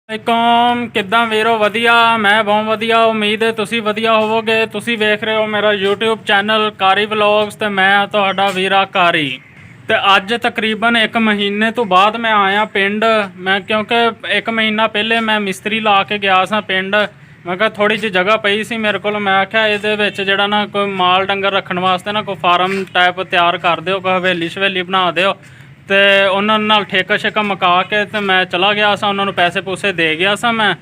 ਵਾਲੇਕੁਮ ਕਿੱਦਾਂ ਵੀਰੋ ਵਧੀਆ। ਮੈਂ ਬਹੁਤ ਵਧੀਆ, ਉਮੀਦ ਹੈ ਤੁਸੀਂ ਵਧੀਆ ਹੋਵੋਗੇ। ਤੁਸੀਂ ਵੇਖ ਰਹੇ ਹੋ ਮੇਰਾ YouTube ਚੈਨਲ ਕਾਰੀ ਵਲੌਗਸ ਤੇ ਮੈਂ ਤੁਹਾਡਾ ਵੀਰਾ ਕਾਰੀ। ਤੇ ਅੱਜ ਤਕਰੀਬਨ 1 ਮਹੀਨੇ ਤੋਂ ਬਾਅਦ ਮੈਂ ਆਇਆ ਪਿੰਡ। ਮੈਂ ਕਿਉਂਕਿ 1 ਮਹੀਨਾ ਪਹਿਲੇ ਮੈਂ ਮਿਸਤਰੀ ਲਾ ਕੇ ਗਿਆ ਸਾਂ ਪਿੰਡ। ਮੈਂ ਕਿਹਾ ਥੋੜੀ ਜਿਹੀ ਜਗ੍ਹਾ ਪਈ ਸੀ ਮੇਰੇ ਕੋਲ, ਮੈਂ ਆਖਿਆ ਇਹਦੇ ਵਿੱਚ ਜਿਹੜਾ ਨਾ ਕੋਈ ਮਾਲ ਡੰਗਰ ਰੱਖਣ ਵਾਸਤੇ ਨਾ ਕੋਈ ਫਾਰਮ ਟਾਈਪ ਤਿਆਰ ਕਰ ਦਿਓ, ਕੋਈ ਹਵੇਲੀ ਸ਼ਵੇਲੀ ਬਣਾ ਦਿਓ। ਤੇ ਉਹਨਾਂ ਨਾਲ ਠੇਕਾ ਸ਼ੇਕਾ ਮੁਕਾ ਕੇ ਤੇ ਮੈਂ ਚਲਾ ਗਿਆ ਸਾਂ, ਉਹਨਾਂ ਨੂੰ ਪੈਸੇ ਪੂਸੇ ਦੇ ਗਿਆ ਸਾਂ ਮੈਂ।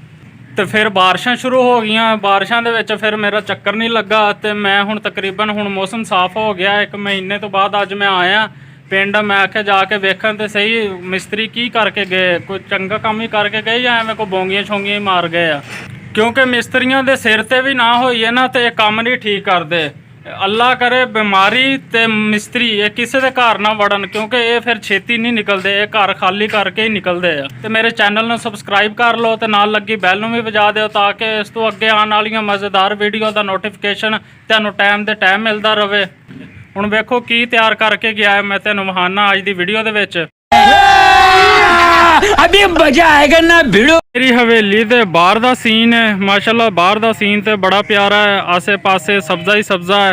ਤੇ ਫਿਰ ਬਾਰਿਸ਼ਾਂ ਸ਼ੁਰੂ ਹੋ ਗਈਆਂ, ਬਾਰਿਸ਼ਾਂ ਦੇ ਵਿੱਚ ਫਿਰ ਮੇਰਾ ਚੱਕਰ ਨਹੀਂ ਲੱਗਾ। ਤੇ ਮੈਂ ਹੁਣ ਤਕਰੀਬਨ ਹੁਣ ਮੌਸਮ ਸਾਫ਼ ਹੋ ਗਿਆ 1 ਮਹੀਨੇ ਤੋਂ ਬਾਅਦ ਅੱਜ ਮੈਂ ਆਇਆ ਪਿੰਡ। ਮੈਂ ਆਖਿਆ ਜਾ ਕੇ ਵੇਖਣ ਤੇ ਸਹੀ ਮਿਸਤਰੀ ਕੀ ਕਰਕੇ ਗਏ, ਕੋਈ ਚੰਗਾ ਕੰਮ ਹੀ ਕਰਕੇ ਗਏ ਜਾਂ ਐਵੇਂ ਕੋਈ ਬੋਂਗੀਆਂ ਛੋਂਗੀਆਂ ਹੀ ਮਾਰ ਗਏ ਆ। ਕਿਉਂਕਿ ਮਿਸਤਰੀਆਂ ਦੇ ਸਿਰ ਤੇ ਵੀ ਨਾ ਹੋਈਏ ਨਾ ਤੇ ਇਹ ਕੰਮ ਨਹੀਂ ਠੀਕ ਕਰਦੇ। ਅੱਲਾ ਕਰੇ ਬਿਮਾਰੀ ਤੇ ਮਿਸਤਰੀ ਇਹ ਕਿਸੇ ਦੇ ਘਰ ਨਾ ਵੜਨ, ਕਿਉਂਕਿ ਇਹ ਫਿਰ ਛੇਤੀ ਨਹੀਂ ਨਿਕਲਦੇ, ਇਹ ਘਰ ਖਾਲੀ ਕਰਕੇ ਹੀ ਨਿਕਲਦੇ ਆ। ਤੇ ਮੇਰੇ ਚੈਨਲ ਨੂੰ ਸਬਸਕ੍ਰਾਈਬ ਕਰ ਲਓ ਤੇ ਨਾਲ ਲੱਗੀ ਬੈਲ ਨੂੰ ਵੀ ਵਜਾ ਦਿਓ ਤਾਂ ਕਿ ਇਸ ਤੋਂ ਅੱਗੇ ਆਉਣ ਵਾਲੀਆਂ ਮਜ਼ੇਦਾਰ ਵੀਡੀਓ ਦਾ ਨੋਟੀਫਿਕੇਸ਼ਨ ਤੁਹਾਨੂੰ ਟਾਈਮ ਦੇ ਟਾਈਮ ਮਿਲਦਾ ਰਹੇ। ਹੁਣ ਵੇਖੋ ਕੀ ਤਿਆਰ ਕਰਕੇ ਗਿਆ ਹੈ, ਮੈਂ ਤੁਹਾਨੂੰ ਵਹਾਨਾ ਅੱਜ ਦੀ ਵੀਡੀਓ ਦੇ ਵਿੱਚ। अभी मजा आएगा ना भिड़ो। मेरी हवेली दे बाहर दा सीन है, माशाल्लाह बाहर दा सीन ते बड़ा प्यारा है। आसे पासे सब्जा ही सब्जा है।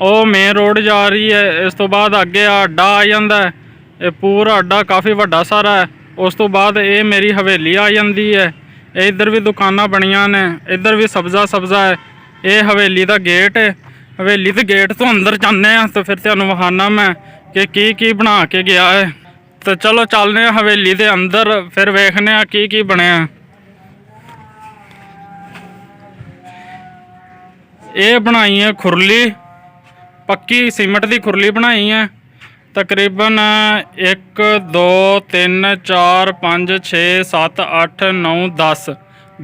ओ मेन रोड जा रही है, इस तो बाद अगे अड्डा आ जाता है। ये पूरा अड्डा काफ़ी वड्डा सारा है। उस तो बाद ये मेरी हवेली आ जाती है। इधर भी दुकाना बनिया ने, इधर भी सब्जा सब्जा है। ये हवेली का गेट है। हवेली के गेट तो अंदर जाने तो फिर तुहानू विखाना मैं कि की बना के गया है। तो चलो चलने हवेली के अंदर, फिर वेखने की बनया। ये बनाई है खुरली, पक्की सीमेंट की खुरली बनाई है। तकरीबन 1 2 3 4 5 6 7 8 9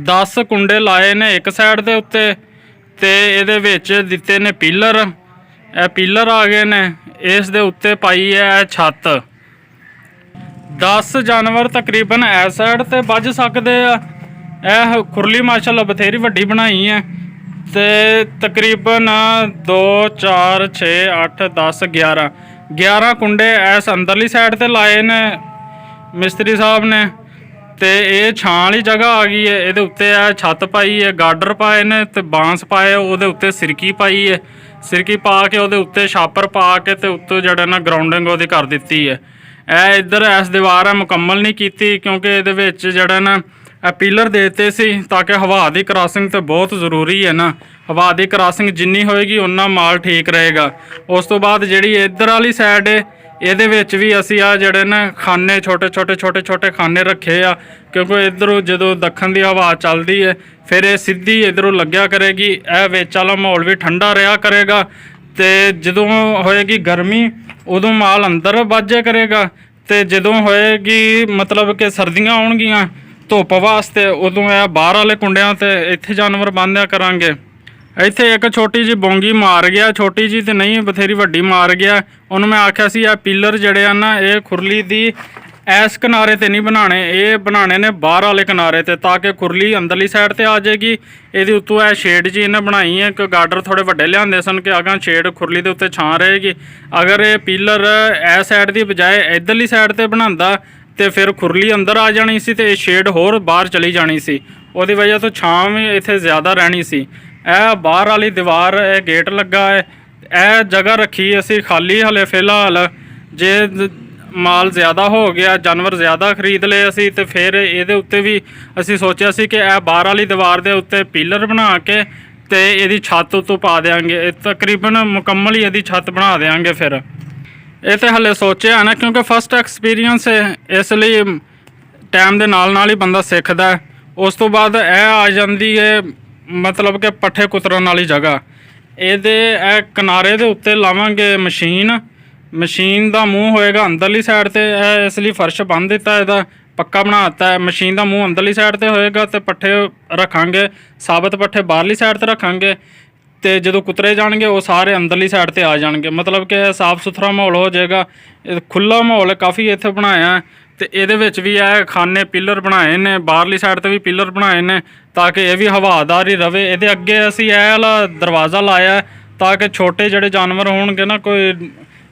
10 कुंडे लाए ने एक साइड के उत्ते ते इहदे विच दिते ने पिलर। ए पिलर आ गए ने, इस दे उत्ते पाई है छत। 10 जानवर तकरीबन इस साइड ते बज सकते हैं। यह खुरली माशाल्लाह बथेरी वड्डी बनाई है। तो तकरीबन 2 4 6 8 10 11 कुंडे इस अंदरली साइड ते लाए ने मिस्त्री साहब ने। तो ये छां वाली जगह आ गई है। ये उत्ते छत पाई है, गाडर पाए ने ते बांस पाए, वो उत्ते सिरकी पाई है। सिरकी पा के वो उत्ते छापर पा के ते उत्तों जड़ा ना ग्राउंडिंग वो कर दी है। ਇਹ इधर इस दीवार है मुकम्मल नहीं की, क्योंकि ये जड़ा ना पिलर देते सी ताकि हवा की क्रॉसिंग तो बहुत ज़रूरी है ना। हवा की क्रॉसिंग जिन्नी होएगी उन्ना माल ठीक रहेगा। उस तो बाद जी इधर वाली साइड है, ये भी असी जड़े ना खाने छोटे छोटे खाने रखे आ, क्योंकि इधरों जो दखन की हवा चलती है फिर ये सीधी इधरों लग्या करेगी। यह विच वाला माहौल भी ठंडा रहा करेगा। तो जदों होएगी गर्मी उदों माल अंदर बाजे करेगा, तो जदों होएगी मतलब कि सर्दियाँ आउणगियां धुप वास्ते उदों यह बाहर वाले कुंडियां ते इत्थे जानवर बांधिया करांगे। इत्थे एक छोटी जी बोंगी मार गया, छोटी जी तो नहीं बथेरी वड्डी मार गया। उन्होंने मैं आख्या सी पिलर जड़े आ ना ये खुरली दी इस किनारे ते नहीं बनाने, ये बनाने ने बाहर वाले किनारे ते, ताकि खुरली अंदरली साइड ते आ जाएगी। ये उत्तों है शेड जी इन्हें बनाई है कि गाडर थोड़े वड्डे लियाते सन कि अगर शेड खुरली के उत्ते छां रहेगी। अगर ये पिलर इस साइड की बजाय इधरली साइड ते बनांदा तो फिर खुरली अंदर आ जानी सी ते शेड होर बाहर चली जानी सी। उहदी वजह तो छां भी इत्थे ज़्यादा रहनी सी। यह बाहर वाली दीवार गेट लगा है। यह जगह रखी असी खाली हले फिलहाल, जे माल ज़्यादा हो गया जानवर ज़्यादा खरीद ले असी तो फिर ये उत्ते भी असी सोचा सी कि यह बाहर वाली दीवार के उत्ते पिलर बना के तो यदी छत उत्तों पा देंगे। तकरीबन मुकम्मल ही यदी छत बना देंगे। फिर ये तो हले सोचा है ना, क्योंकि फस्ट एक्सपीरियंस है, इसलिए टाइम के नाल ही बंदा सीखता है। उस तो बाद यह आ जाती है मतलब कि पट्ठे कुतरन वाली जगह। ये किनारे के उत्ते लावांगे मशीन का मूँह होएगा अंदरली साइड ते, इसलिए फर्श बन दिता है, पक्का बनाता है। मशीन का मूँह अंदरली साइड ते होएगा तो पट्ठे रखांगे, साबित पट्ठे बाहरली साइड ते रखांगे। तो जो कुतरे जाएंगे वो सारे अंदरली साइड ते आ जाएंगे, मतलब कि साफ सुथरा माहौल हो जाएगा। खुला माहौल काफ़ी इत्थे बनाया है। तो ये भी है खाने पिलर बनाए ने, बाहरली साइड ते भी पिलर बनाए ने ताकि ये भी हवादार ही रहे। ये अगे असी यह वाला दरवाज़ा लाया ताकि छोटे जड़े जानवर होंगे ना, कोई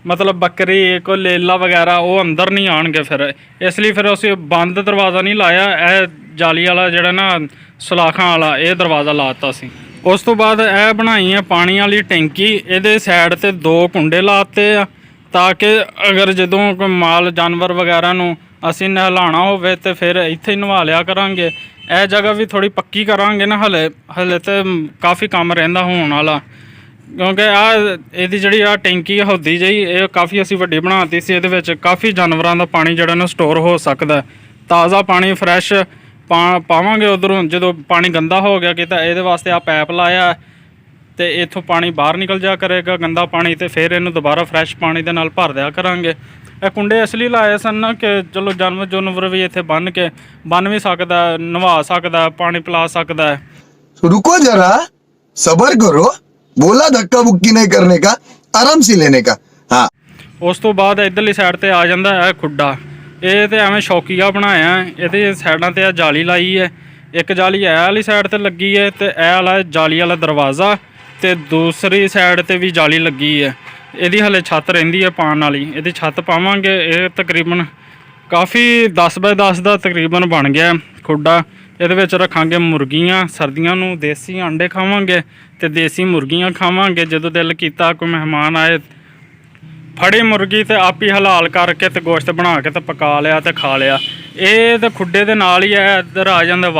ਮਤਲਬ ਬੱਕਰੀ ਕੋਈ ਲੇਲਾ ਵਗੈਰਾ ਉਹ ਅੰਦਰ ਨਹੀਂ ਆਣਗੇ ਫਿਰ, ਇਸ ਲਈ ਫਿਰ ਅਸੀਂ ਬੰਦ ਦਰਵਾਜ਼ਾ ਨਹੀਂ ਲਾਇਆ, ਇਹ ਜਾਲੀ ਵਾਲਾ ਜਿਹੜਾ ਨਾ ਸਲਾਖਾਂ ਵਾਲਾ ਇਹ ਦਰਵਾਜ਼ਾ ਲਾਤਾ ਸੀ। ਉਸ ਤੋਂ ਬਾਅਦ ਇਹ ਬਣਾਈ ਹੈ ਪਾਣੀ ਵਾਲੀ ਟੈਂਕੀ, ਇਹਦੇ ਸਾਈਡ ਤੇ 2 ਕੁੰਡੇ ਲਾਤੇ ਆ ਤਾਂ ਕਿ ਅਗਰ ਜਦੋਂ ਕੋਈ ਮਾਲ ਜਾਨਵਰ ਵਗੈਰਾ ਨੂੰ ਅਸੀਂ ਨਹਿਲਾਣਾ ਹੋਵੇ ਤੇ ਫਿਰ ਇੱਥੇ ਹੀ ਨਵਾ ਲਿਆ ਕਰਾਂਗੇ। ਇਹ ਜਗ੍ਹਾ ਵੀ ਥੋੜੀ ਪੱਕੀ ਕਰਾਂਗੇ ਨਾ, ਹਲੇ ਤੇ ਕਾਫੀ ਕੰਮ ਰਹਿੰਦਾ ਹੋਣ ਵਾਲਾ, ਕਿਉਂਕਿ ਇਹਦੀ ਜਿਹੜੀ ਟੈਂਕੀ ਹੌਦੀ ਜਿਹੀ ਇਹ ਕਾਫੀ ਅਸੀਂ ਵੱਡੀ ਬਣਾਤੀ ਸੀ। ਇਹਦੇ ਵਿੱਚ ਕਾਫੀ ਜਾਨਵਰਾਂ ਦਾ ਪਾਣੀ ਜਿਹੜਾ ਨਾ ਸਟੋਰ ਹੋ ਸਕਦਾ, ਤਾਜ਼ਾ ਪਾਣੀ ਫਰੈਸ਼ ਪਾਵਾਂਗੇ ਉਧਰੋਂ। ਜਦੋਂ ਪਾਣੀ ਗੰਦਾ ਹੋ ਗਿਆ ਕਿ ਤਾਂ ਇਹਦੇ ਵਾਸਤੇ ਪੈਪ ਲਾਇਆ ਤੇ ਇੱਥੋਂ ਪਾਣੀ ਬਾਹਰ ਨਿਕਲ ਜਾ ਕਰੇਗਾ ਗੰਦਾ ਪਾਣੀ, ਤੇ ਫਿਰ ਇਹਨੂੰ ਦੁਬਾਰਾ ਫਰੈਸ਼ ਪਾਣੀ ਦੇ ਨਾਲ ਭਰ ਦਿਆ ਕਰਾਂਗੇ। ਇਹ ਕੁੰਡੇ ਇਸ ਲਈ ਲਾਏ ਸਨ ਨਾ ਕਿ ਚਲੋ ਜਾਨਵਰ ਵੀ ਇੱਥੇ ਬੰਨ ਵੀ ਸਕਦਾ, ਨਵਾ ਸਕਦਾ, ਪਾਣੀ ਪਿਲਾ ਸਕਦਾ ਹੈ। रुको जरा, सबर करो, बोला धक्का बुक्की नहीं करने का, आराम से लेने का। हाँ। ਉਸ ਤੋਂ ਬਾਅਦ ਇਧਰਲੀ ਸਾਈਡ ਤੇ ਆ ਜਾਂਦਾ ਹੈ ਖੁੱਡਾ। ਇਹ ਤੇ ਐਵੇਂ ਸ਼ੌਕੀਆ ਬਣਾਇਆ, ਇਹਦੇ ਸਾਈਡਾਂ ਤੇ ਜਾਲੀ ਲਾਈ ਹੈ, ਇੱਕ ਜਾਲੀ ਇਹ ਵਾਲੀ ਸਾਈਡ ਤੇ ਲੱਗੀ ਹੈ ਤੇ ਇਹ ਵਾਲਾ ਜਾਲੀ ਵਾਲਾ ਦਰਵਾਜ਼ਾ, ਤੇ ਦੂਸਰੀ ਸਾਈਡ ਤੇ ਵੀ ਜਾਲੀ ਲੱਗੀ ਹੈ। ਇਹਦੀ ਹਲੇ ਛੱਤ ਰਹਿੰਦੀ ਹੈ ਪਾਉਣ ਵਾਲੀ, ਇਹਦੀ ਛੱਤ ਪਾਵਾਂਗੇ। ਇਹ ਤਕਰੀਬਨ ਕਾਫੀ 10 ਬਾਏ 10 ਦਾ ਤਕਰੀਬਨ ਬਣ ਗਿਆ ਖੁੱਡਾ। ਇਹਦੇ ਵਿੱਚ ਰੱਖਾਂਗੇ ਮੁਰਗੀਆਂ, ਸਰਦੀਆਂ ਨੂੰ ਦੇਸੀ ਅੰਡੇ ਖਾਵਾਂਗੇ ਤੇ ਦੇਸੀ ਮੁਰਗੀਆਂ ਖਾਵਾਂਗੇ। ਜਦੋਂ ਦਿਲ ਕੀਤਾ ਕੋਈ ਮਹਿਮਾਨ ਆਏ, ਫੜੀ ਮੁਰਗੀ ਤੇ ਆਪ ਹੀ ਹਲਾਲ ਕਰਕੇ ਤੇ ਗੋਸ਼ਤ ਬਣਾ ਕੇ ਤੇ ਪਕਾ ਲਿਆ ਤੇ ਖਾ ਲਿਆ। ਇਹ ਤੇ ਖੁੱਡੇ ਦੇ ਨਾਲ ਹੀ ਹੈ। ਇੱਧਰ ਆ ਜਾਂਦਾ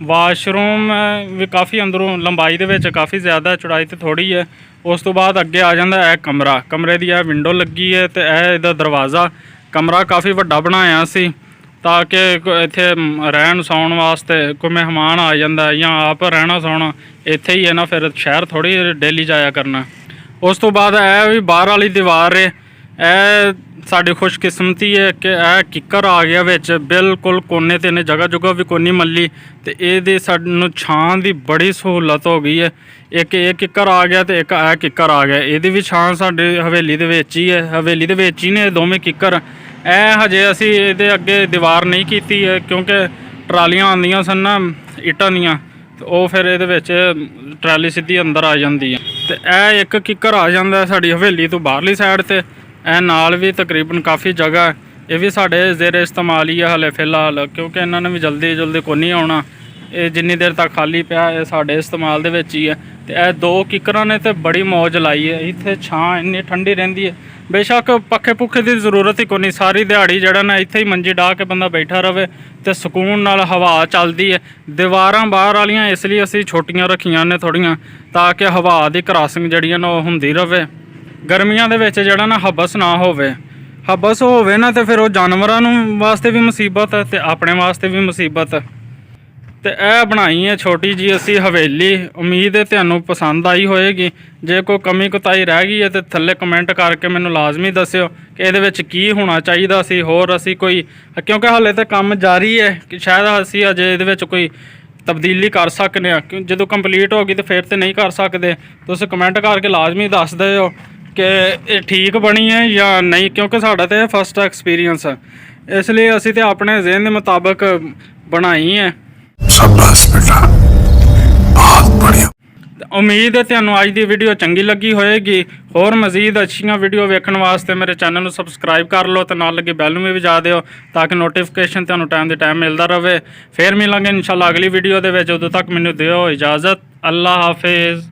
ਵਾਸ਼ਰੂਮ ਵੀ ਕਾਫੀ ਅੰਦਰੋਂ ਲੰਬਾਈ ਦੇ ਵਿੱਚ ਕਾਫੀ ਜ਼ਿਆਦਾ, ਚੌੜਾਈ ਤੇ ਥੋੜ੍ਹੀ ਹੈ। ਉਸ ਤੋਂ ਬਾਅਦ ਅੱਗੇ ਆ ਜਾਂਦਾ ਇਹ ਕਮਰੇ ਦੀ ਇਹ ਵਿੰਡੋ ਲੱਗੀ ਹੈ ਤੇ ਇਹ ਇਹਦਾ ਦਰਵਾਜ਼ਾ। ਕਮਰਾ ਕਾਫੀ ਵੱਡਾ ਬਣਾਇਆ ਸੀ ਤਾਂ ਕਿ ਇੱਥੇ ਰਹਿਣ ਸੌਣ ਵਾਸਤੇ ਕੋਈ ਮਹਿਮਾਨ ਆ ਜਾਂਦਾ ਜਾਂ ਆਪ ਰਹਿਣਾ ਸੌਣਾ ਇੱਥੇ ਹੀ ਹੈ ਨਾ, ਫਿਰ ਸ਼ਹਿਰ ਥੋੜ੍ਹੀ ਡੇਲੀ ਜਾਇਆ ਕਰਨਾ। ਉਸ ਤੋਂ ਬਾਅਦ ਇਹ ਵੀ ਬਾਹਰ ਵਾਲੀ ਦੀਵਾਰ ਹੈ। ਇਹ ਸਾਡੀ ਖੁਸ਼ਕਿਸਮਤੀ ਹੈ ਕਿ ਇਹ ਕਿੱਕਰ ਆ ਗਿਆ ਵਿੱਚ ਬਿਲਕੁਲ ਕੋਨੇ 'ਤੇ ਨੇ, ਜਗ੍ਹਾ ਵੀ ਕੋਈ ਨਹੀਂ ਮੱਲੀ, ਤੇ ਇਹਦੇ ਸਾਨੂੰ ਛਾਂ ਦੀ ਬੜੀ ਸਹੂਲਤ ਹੋ ਗਈ ਹੈ। ਇੱਕ ਇਹ ਕਿੱਕਰ ਆ ਗਿਆ ਤੇ ਇੱਕ ਇਹ ਕਿੱਕਰ ਆ ਗਿਆ, ਇਹਦੀ ਵੀ ਛਾਂ ਸਾਡੇ ਹਵੇਲੀ ਦੇ ਵਿੱਚ ਹੀ ਹੈ। ਹਵੇਲੀ ਦੇ ਵਿੱਚ ਹੀ ਨੇ ਦੋਵੇਂ ਕਿੱਕਰ। ਇਹ ਹਜੇ ਅਸੀਂ ਇਹਦੇ ਅੱਗੇ ਦੀਵਾਰ ਨਹੀਂ ਕੀਤੀ ਹੈ ਕਿਉਂਕਿ ਟਰਾਲੀਆਂ ਆਉਂਦੀਆਂ ਸਨ ਨਾ ਇੱਟਾਂ ਦੀਆਂ, ਤੇ ਉਹ ਫਿਰ ਇਹਦੇ ਵਿੱਚ ਟਰਾਲੀ ਸਿੱਧੀ ਅੰਦਰ ਆ ਜਾਂਦੀ ਹੈ। ਤੇ ਇਹ ਇੱਕ ਕਿੱਕਰ ਆ ਜਾਂਦਾ ਸਾਡੀ ਹਵੇਲੀ ਤੋਂ ਬਾਹਰਲੀ ਸਾਈਡ ਤੇ। ਇਹ ਨਾਲ ਵੀ ਤਕਰੀਬਨ ਕਾਫੀ ਜਗ੍ਹਾ, ਇਹ ਵੀ ਸਾਡੇ ਜ਼ੇਰੇ ਇਸਤੇਮਾਲ ਹੀ ਹੈ ਹਲੇ ਫਿਲਹਾਲ, ਕਿਉਂਕਿ ਇਹਨਾਂ ਨੇ ਵੀ ਜਲਦੀ ਕੋਈ ਨਹੀਂ ਆਉਣਾ। ਇਹ ਜਿੰਨੀ ਦੇਰ ਤੱਕ ਖਾਲੀ ਪਿਆ ਇਹ ਸਾਡੇ ਇਸਤੇਮਾਲ ਦੇ ਵਿੱਚ ਹੀ ਹੈ। ਤੇ ਇਹ 2 ਕਿੱਕਰਾਂ ਨੇ ਤੇ ਬੜੀ ਮੌਜ ਲਾਈ ਹੈ। ਇੱਥੇ ਛਾਂ ਇੰਨੀ ਠੰਡੀ ਰਹਿੰਦੀ ਹੈ, ਬੇਸ਼ੱਕ ਪੱਖੇ ਪੁੱਖੇ ਦੀ ਜ਼ਰੂਰਤ ਹੀ ਕੋਈ ਨਹੀਂ। ਸਾਰੀ ਦਿਹਾੜੀ ਜਿਹੜਾ ਨਾ ਇੱਥੇ ਹੀ ਮੰਜੀ ਢਾਹ ਕੇ ਬੰਦਾ ਬੈਠਾ ਰਵੇ ਤੇ ਸਕੂਨ ਨਾਲ ਹਵਾ ਚੱਲਦੀ ਹੈ। ਦੀਵਾਰਾਂ ਬਾਹਰ ਵਾਲੀਆਂ ਇਸ ਲਈ ਅਸੀਂ ਛੋਟੀਆਂ ਰੱਖੀਆਂ ਨੇ ਥੋੜ੍ਹੀਆਂ, ਤਾਂ ਕਿ ਹਵਾ ਦੀ ਕਰਾਸਿੰਗ ਜਿਹੜੀਆਂ ਨਾ ਉਹ ਹੁੰਦੀ ਰਵੇ। ਗਰਮੀਆਂ ਦੇ ਵਿੱਚ ਜਿਹੜਾ ਨਾ ਹਬਸ ਨਾ ਹੋਵੇ, ਹਬਸ ਹੋਵੇ ਨਾ ਤੇ ਫਿਰ ਉਹ ਜਾਨਵਰਾਂ ਨੂੰ ਵਾਸਤੇ ਵੀ ਮੁਸੀਬਤ ਹੈ ਤੇ ਆਪਣੇ ਵਾਸਤੇ ਵੀ ਮੁਸੀਬਤ ਹੈ। ਤੇ ਇਹ ਬਣਾਈ ਹੈ ਛੋਟੀ ਜੀ ਅਸੀਂ ਹਵੇਲੀ। ਉਮੀਦ ਹੈ ਤੁਹਾਨੂੰ ਪਸੰਦ ਆਈ ਹੋਏਗੀ। ਜੇ ਕੋਈ ਕਮੀ ਕੁਤਾਈ ਰਹਿ ਗਈ ਹੈ ਤੇ ਥੱਲੇ ਕਮੈਂਟ ਕਰਕੇ ਮੈਨੂੰ ਲਾਜ਼ਮੀ ਦੱਸਿਓ ਕਿ ਇਹਦੇ ਵਿੱਚ ਕੀ ਹੋਣਾ ਚਾਹੀਦਾ ਸੀ ਹੋਰ। ਅਸੀਂ ਕੋਈ, ਕਿਉਂਕਿ ਹਾਲੇ ਤਾਂ ਕੰਮ ਜਾਰੀ ਹੈ, ਕਿ ਸ਼ਾਇਦ ਅਸੀਂ ਅਜੇ ਇਹਦੇ ਵਿੱਚ ਕੋਈ ਤਬਦੀਲੀ ਕਰ ਸਕਦੇ ਹਾਂ। ਕਿ ਜਦੋਂ ਕੰਪਲੀਟ ਹੋ ਗਈ ਤਾਂ ਫਿਰ ਤੇ ਨਹੀਂ ਕਰ ਸਕਦੇ। ਤੁਸੀਂ ਕਮੈਂਟ ਕਰਕੇ ਲਾਜ਼ਮੀ ਦੱਸ ਦਿਓ ਕਿ ਇਹ ਠੀਕ ਬਣੀ ਹੈ ਜਾਂ ਨਹੀਂ, ਕਿਉਂਕਿ ਸਾਡਾ ਤਾਂ ਇਹ ਫਸਟ ਐਕਸਪੀਰੀਅੰਸ ਹੈ, ਇਸ ਲਈ ਅਸੀਂ ਤਾਂ ਆਪਣੇ ਜ਼ਿਹਨ ਦੇ ਮੁਤਾਬਕ ਬਣਾਈ ਹੈ। शाबाश बेटा, बहुत बढ़िया। ਉਮੀਦ ਹੈ ਤੁਹਾਨੂੰ ਅੱਜ ਦੀ ਵੀਡੀਓ ਚੰਗੀ ਲੱਗੀ ਹੋਏਗੀ। ਹੋਰ ਮਜ਼ੀਦ ਅੱਛੀਆਂ ਵੀਡੀਓ ਵੇਖਣ ਵਾਸਤੇ ਮੇਰੇ ਚੈਨਲ ਨੂੰ ਸਬਸਕ੍ਰਾਈਬ ਕਰ ਲਓ ਤੇ ਨਾਲ ਲੱਗੇ ਬੈਲ ਨੂੰ ਵੀ ਵਜਾ ਦਿਓ ਤਾਂ ਕਿ ਨੋਟੀਫਿਕੇਸ਼ਨ ਤੁਹਾਨੂੰ ਟਾਈਮ ਦੇ ਟਾਈਮ ਮਿਲਦਾ ਰਹੇ। ਫਿਰ ਮਿਲਾਂਗੇ ਇਨਸ਼ਾਅੱਲਾ ਅਗਲੀ ਵੀਡੀਓ ਦੇ ਵਿੱਚ। ਉਦੋਂ ਤੱਕ ਮੈਨੂੰ ਦਿਓ ਇਜਾਜ਼ਤ। ਅੱਲਾ ਹਾਫਿਜ਼।